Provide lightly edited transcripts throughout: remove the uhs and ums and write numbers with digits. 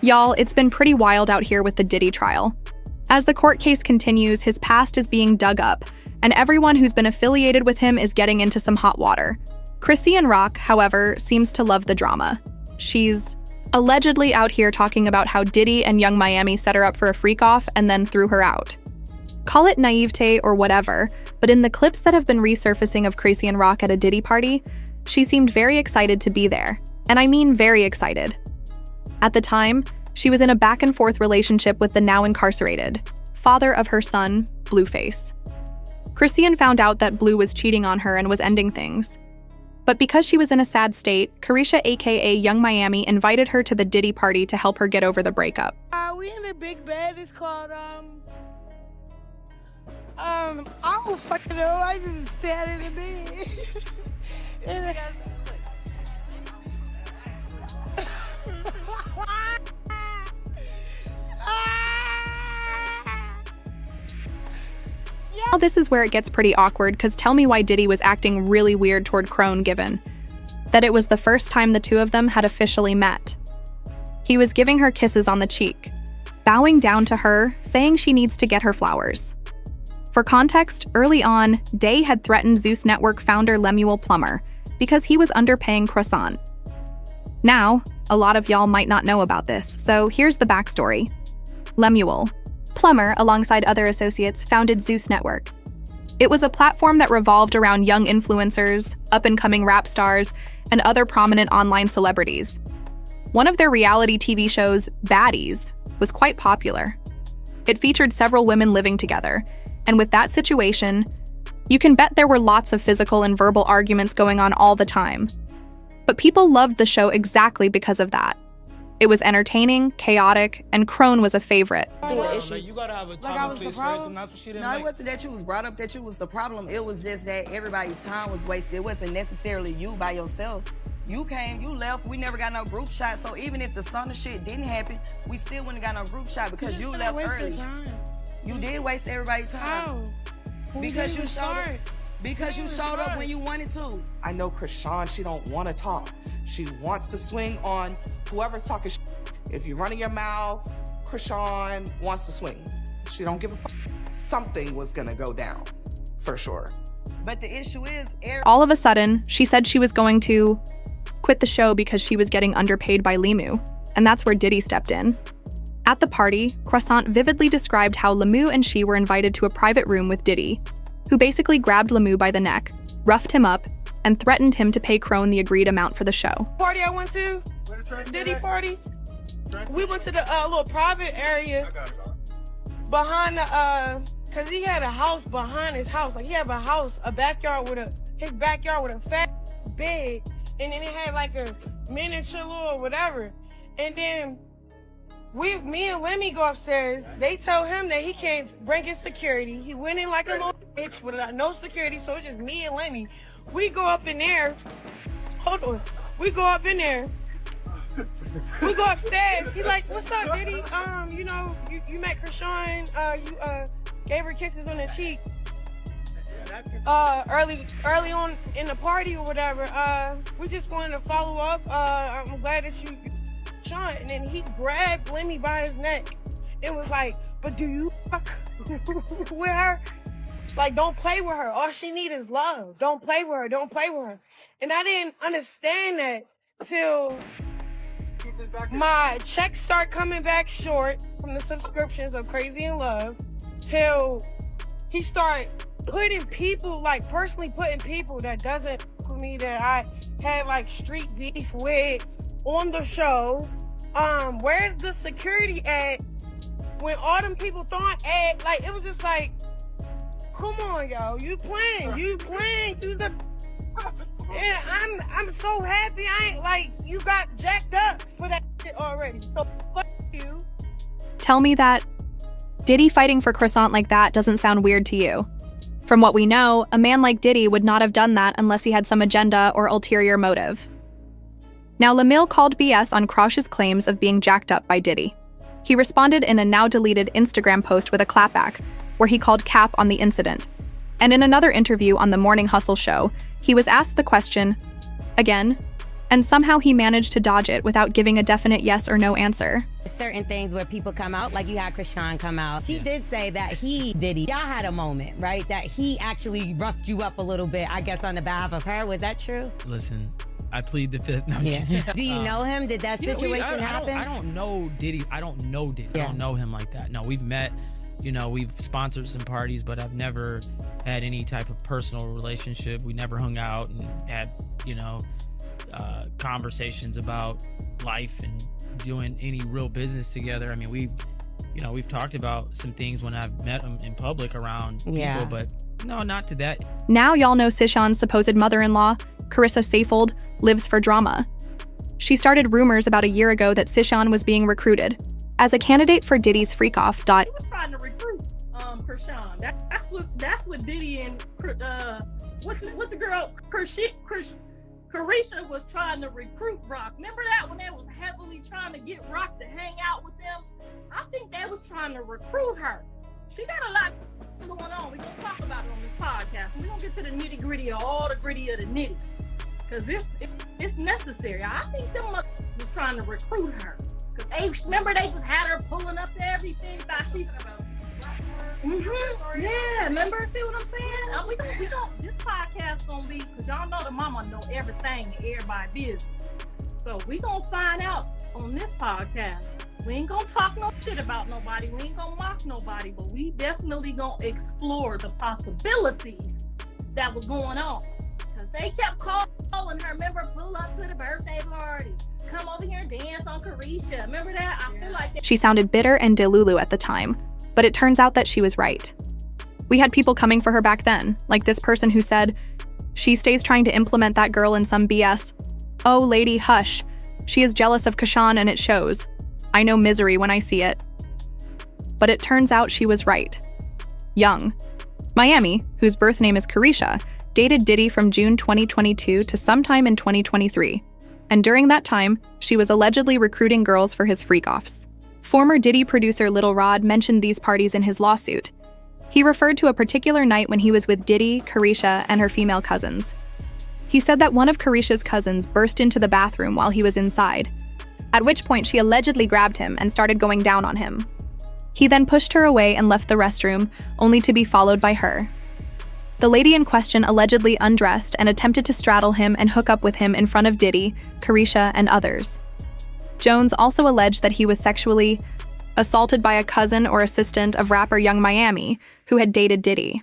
Y'all, it's been pretty wild out here with the Diddy trial. As the court case continues, his past is being dug up, and everyone who's been affiliated with him is getting into some hot water. Chrisean Rock, however, seems to love the drama. She's allegedly out here talking about how Diddy and Young Miami set her up for a freak-off and then threw her out. Call it naivete or whatever, but in the clips that have been resurfacing of Chrisean Rock at a Diddy party, she seemed very excited to be there. And I mean very excited. At the time, she was in a back-and-forth relationship with the now incarcerated father of her son, Blueface. Chrisean found out that Blue was cheating on her and was ending things. But because she was in a sad state, Carisha aka Young Miami invited her to the Diddy party to help her get over the breakup. We in a big bed. It's called I don't fucking know. I just sat in the bed. Now this is where it gets pretty awkward, because tell me why Diddy was acting really weird toward Crone, given that it was the first time the two of them had officially met. He was giving her kisses on the cheek, bowing down to her, saying she needs to get her flowers. For context, early on, Day had threatened Zeus Network founder Lemuel Plumber because he was underpaying Chrisean. Now, a lot of y'all might not know about this, so here's the backstory. Lemuel Plumber, alongside other associates, founded Zeus Network. It was a platform that revolved around young influencers, up-and-coming rap stars, and other prominent online celebrities. One of their reality TV shows, Baddies, was quite popular. It featured several women living together, and with that situation, you can bet there were lots of physical and verbal arguments going on all the time. But people loved the show exactly because of that. It was entertaining, chaotic, and Crone was a favorite. You gotta have a time and place for it. That's what she didn't like. It wasn't that you was brought up that you was the problem. It was just that everybody's time was wasted. It wasn't necessarily you by yourself. You came, you left, we never got no group shot. So even if the stunner shit didn't happen, we still wouldn't have got no group shot because you left early. You did waste everybody's time. Because you showed up when you wanted to. I know Chrisean, she don't want to talk. She wants to swing on whoever's talking shit. If you're running your mouth, Chrisean wants to swing. She don't give a fuck. Something was gonna go down, for sure. But the issue is, all of a sudden, she said she was going to quit the show because she was getting underpaid by Lemuel, and that's where Diddy stepped in. At the party, Croissant vividly described how Lemuel and she were invited to a private room with Diddy, who basically grabbed Lemuel by the neck, roughed him up, and threatened him to pay Crone the agreed amount for the show. Party I went to, Diddy party, we went to the little private area behind the, cause he had a house behind his house. Like he had a house, his backyard with a fat bed, and then it had like a miniature little whatever. And then me and Lemmy go upstairs. They tell him that he can't bring his security. He went in like a little bitch with no security, so it's just me and Lemmy. We go up in there. Hold on. We go up in there. We go upstairs. He's like, "What's up, Diddy? You know, you met Chrisean. You gave her kisses on the cheek. Early on in the party or whatever. We just wanted to follow up. I'm glad that you." Sean, and then he grabbed Lemmy by his neck. It was like, "But do you fuck with her? Like, don't play with her. All she need is love. Don't play with her. Don't play with her." And I didn't understand that till my checks start coming back short from the subscriptions of Crazy in Love, till he started putting people, like personally putting people that doesn't with me, that I had like street beef with, on the show. Where's the security at when all them people thought at, like, it was just like, come on, yo, you playing through the, and I'm so happy I ain't, like, you got jacked up for that shit already, so fuck you. Tell me that Diddy fighting for Croissant like that doesn't sound weird to you. From what we know, a man like Diddy would not have done that unless he had some agenda or ulterior motive. Now, Lemuel called BS on Crouch's claims of being jacked up by Diddy. He responded in a now-deleted Instagram post with a clapback, where he called cap on the incident. And in another interview on the Morning Hustle show, he was asked the question, again, and somehow he managed to dodge it without giving a definite yes or no answer. Certain things where people come out, like you had Chrisean come out. She did say that Diddy, y'all had a moment, right? That he actually roughed you up a little bit, I guess, on the behalf of her. Was that true? Listen, I plead the fifth. No, yeah. Do you know him? Did that situation happen? I don't know Diddy. I don't know Diddy. Yeah. I don't know him like that. No, we've met. You know, we've sponsored some parties, but I've never had any type of personal relationship. We never hung out and had, you know, conversations about life and doing any real business together. I mean, we've talked about some things when I've met him in public around people, but no, not to that. Now y'all know Chrisean's supposed mother-in-law, Carissa Saffold, lives for drama. She started rumors about a year ago that Chrisean was being recruited as a candidate for Diddy's Freakoff. He was trying to recruit Chrisean. That's what Diddy and what the girl Carisha was trying to recruit Rock. Remember that when they was heavily trying to get Rock to hang out with them? I think they was trying to recruit her. She got a lot going on. We're gonna talk about it on this podcast. We're gonna get to the nitty gritty of all the gritty of the nitty. Because it's necessary. I think them was trying to recruit her. Because remember they just had her pulling up to everything. Yeah, remember? See what I'm saying? We don't. This podcast gonna be, because y'all know the mama know everything and everybody business. So we gonna find out on this podcast. We ain't gonna talk no shit about nobody. We ain't gonna mock nobody, but we definitely gonna explore the possibilities that was going on. Because they kept calling her, remember, pull up to the birthday party. Come over here and dance on Carisha. Remember that? I feel like that. She sounded bitter and delulu at the time, but it turns out that she was right. We had people coming for her back then, like this person who said, "She stays trying to implement that girl in some BS. Oh, lady, hush. She is jealous of Chrisean and it shows. I know misery when I see it." But it turns out she was right. Young Miami, whose birth name is Carisha, dated Diddy from June 2022 to sometime in 2023. And during that time, she was allegedly recruiting girls for his freak-offs. Former Diddy producer Lil Rod mentioned these parties in his lawsuit. He referred to a particular night when he was with Diddy, Carisha, and her female cousins. He said that one of Carisha's cousins burst into the bathroom while he was inside, at which point she allegedly grabbed him and started going down on him. He then pushed her away and left the restroom, only to be followed by her. The lady in question allegedly undressed and attempted to straddle him and hook up with him in front of Diddy, Carisha, and others. Jones also alleged that he was sexually assaulted by a cousin or assistant of rapper Young Miami, who had dated Diddy.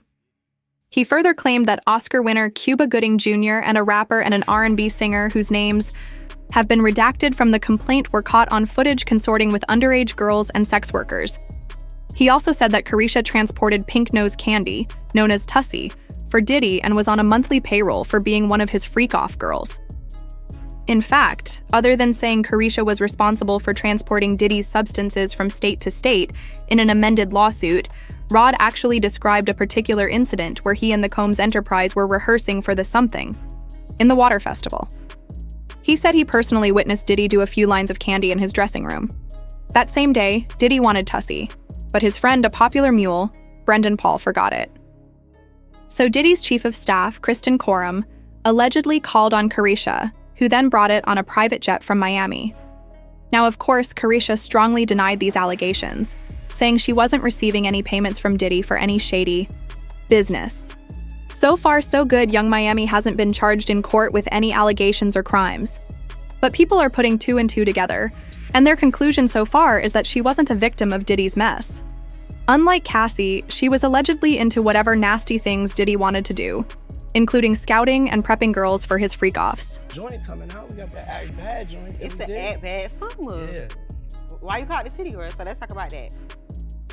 He further claimed that Oscar winner Cuba Gooding Jr. and a rapper and an R&B singer whose names have been redacted from the complaint were caught on footage consorting with underage girls and sex workers. He also said that Carisha transported pink nose candy, known as Tussie, for Diddy and was on a monthly payroll for being one of his freak-off girls. In fact, other than saying Carisha was responsible for transporting Diddy's substances from state to state in an amended lawsuit, Rod actually described a particular incident where he and the Combs Enterprise were rehearsing for the something in the Water Festival. He said he personally witnessed Diddy do a few lines of candy in his dressing room. That same day, Diddy wanted Tussie, but his friend, a popular mule, Brendan Paul, forgot it. So Diddy's chief of staff, Kristen Coram, allegedly called on Carisha, who then brought it on a private jet from Miami. Now, of course, Carisha strongly denied these allegations, saying she wasn't receiving any payments from Diddy for any shady business. So far, so good, Young Miami hasn't been charged in court with any allegations or crimes. But people are putting two and two together, and their conclusion so far is that she wasn't a victim of Diddy's mess. Unlike Cassie, she was allegedly into whatever nasty things Diddy wanted to do, including scouting and prepping girls for his freak-offs. Joint coming out, we got the Act Bad joint. It's the Act Bad summer. Yeah. Why you call it the City Girl? So let's talk about that.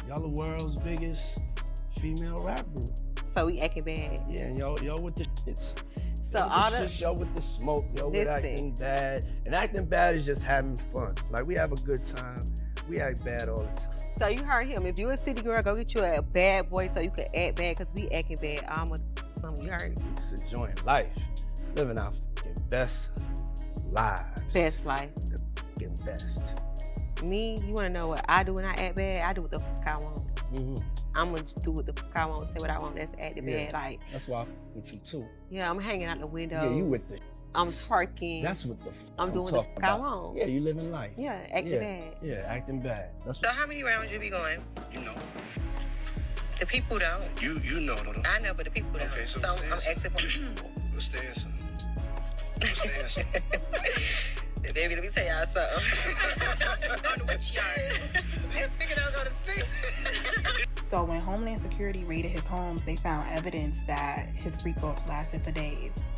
Y'all the world's biggest female rap group. So we acting bad. Yeah, and y'all with the shits. So all the y'all with the smoke, y'all with acting bad. And acting bad is just having fun. Like, we have a good time. We act bad all the time. So you heard him. If you a city girl, go get you a bad boy so you can act bad, because we acting bad. You heard it. Just enjoying life. Living our fucking best lives. Best life. The fucking best. Me, you want to know what I do when I act bad? I do what the fuck I want. Mm-hmm. I'm going to do what the fuck I want, say what I want. That's acting bad. Like, that's why I fuck with you too. Yeah, I'm hanging out the window. Yeah, you with the I'm twerking. That's what the I'm doing talking the I about. want. Yeah, you living life. Yeah, acting bad. Yeah, acting bad. That's So how many rounds you be going? You know. The people don't. You know though. I know, but the people don't. Okay, so I'm asking for. What's the answer? What's the answer? Baby, let me tell y'all something. On which yard? This nigga don't go to sleep. So when Homeland Security raided his homes, they found evidence that his freak-offs lasted for days.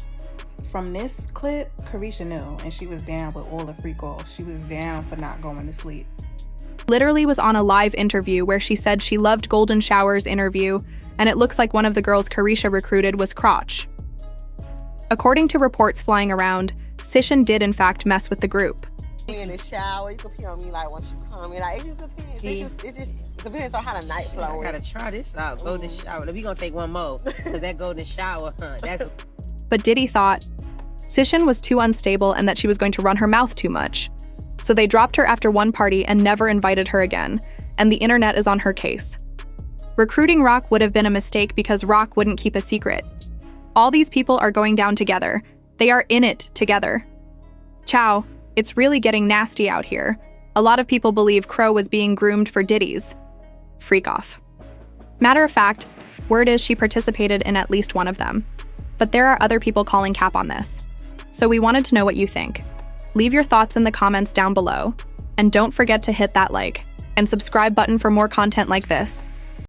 From this clip, Chrisean knew, and she was down with all the freak-offs. She was down for not going to sleep. Literally was on a live interview where she said she loved Golden Shower's interview, and it looks like one of the girls Chrisean recruited was Crotch. According to reports flying around, Chrisean did in fact mess with the group. In the shower, you can pee on me like once you come in. Like it just depends. It just depends on how the night flow. I gotta try this out. Golden shower. We gonna take one more, cause that golden shower, that's. But Diddy thought Chrisean was too unstable and that she was going to run her mouth too much. So they dropped her after one party and never invited her again, and the internet is on her case. Recruiting Rock would have been a mistake because Rock wouldn't keep a secret. All these people are going down together. They are in it together. Ciao, it's really getting nasty out here. A lot of people believe Crow was being groomed for Diddy's Freakoff. Matter of fact, word is she participated in at least one of them. But there are other people calling cap on this. So we wanted to know what you think. Leave your thoughts in the comments down below. And don't forget to hit that like and subscribe button for more content like this.